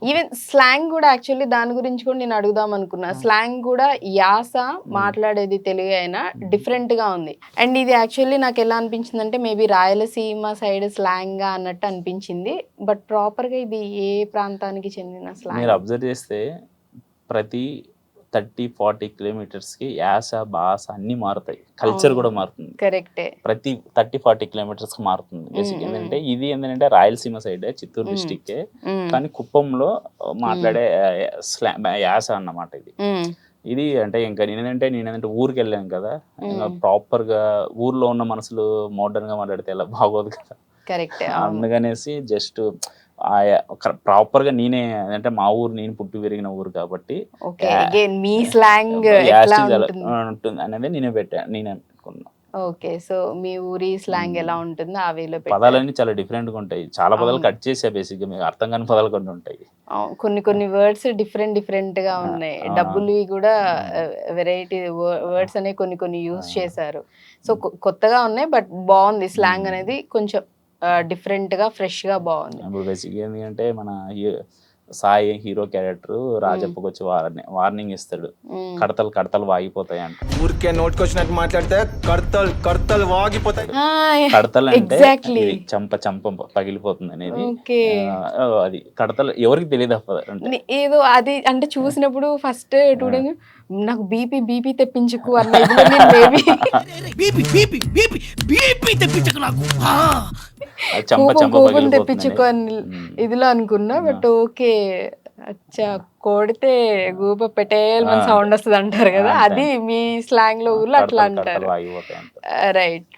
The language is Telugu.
ఈవెన్ స్లాంగ్ కూడా యాక్చువల్లీ దాని గురించి కూడా నేను అడుగుదాం అనుకున్నా. స్లాంగ్ కూడా యాస మాట్లాడేది తెలుగు అయినా డిఫరెంట్ గా ఉంది. అండ్ ఇది యాక్చువల్లీ నాకు ఎలా అనిపించింది అంటే మేబీ రాయలసీమ సైడ్ స్లాంగ్ గా అన్నట్టు అనిపించింది. బట్ ప్రాపర్ గా ఇది ఏ ప్రాంతానికి చెందిన మీరు స్లాంగ్? అబ్జర్వ్ చేస్తే ప్రతి 30-40 కిలోమీటర్స్కి యాస భాష అన్నీ మారుతాయి, కల్చర్ కూడా మారుతుంది. కరెక్టే. ప్రతి 30-40 కిలోమీటర్స్కి మారుతుంది. బేసిక్ ఏంటంటే ఇది ఏంటంటే రాయలసీమ సైడ్ చిత్తూరు డిస్టిక్కే, కానీ కుప్పంలో మాట్లాడే యాస అన్నమాట ఇది. ఇది అంటే ఇంకా నేనేంటంటే ఊరికి వెళ్ళాను కదా, ఇంకా ప్రాపర్గా ఊర్లో ఉన్న మనుషులు మోడర్న్గా మాట్లాడితే ఎలా బాగోదు కదా. కరెక్ట్. అందుకనేసి జస్ట్ ప్రాపర్గా నేనే అంటే మా ఊరు, నేను పుట్టి పెరిగిన ఊరు కాబట్టి మీ స్లాంగ్ ఉంటుంది అనేది నేనే అనుకున్నా. ఓకే, సో మీ ఊరి స్లాంగ్ ఎలా ఉంటుందో ఆ వేలో పదాలన్నీ చాలా డిఫరెంట్గా ఉంటాయి. చాలా పదాలు కట్ చేసా బేసిక్గా, మీకు అర్థం కాని పదాలు కొన్ని ఉంటాయి. కొన్ని వర్డ్స్ డిఫరెంట్ గా ఉన్నాయి. డబ్బులు కూడా వెరైటీ వర్డ్స్ అనేవి కొన్ని యూజ్ చేశారు. సో కొత్తగా ఉన్నాయి, బట్ బాగుంది స్లాంగ్ అనేది, కొంచెం డిఫరెంట్ గా ఫ్రెష్ గా బాగుంది. ఇప్పుడు బేసిక్గా ఏంటంటే మన సాయి హీరో క్యారెక్టర్ రాజప్పకి వచ్చి వార్నింగ్ ఇస్తాడు, కడతలు వాగిపోతాయి అంట. ఊరికే నోటికొచ్చినట్టు మాట్లాడితే కడతలు వాగిపోతాయి. కడతలు అంటే చంప పగిలిపోతుంది అనేది. అది కడతలు ఎవరికి తెలియదు అంటే ఏదో అది అంటే చూసినప్పుడు ఫస్ట్ 2 days నాకు బీపీ తెప్పించుకు అన్న కోపం తెప్పించుకో అని ఇదిలో అనుకున్నా. బట్ ఓకే, అచ్చా కొడితే గూప పెట్టేయాలి మన సౌండ్ వస్తుంది అంటారు కదా, అది మీ స్లాంగ్ లో ఊర్లో అట్లా అంటారు. రైట్.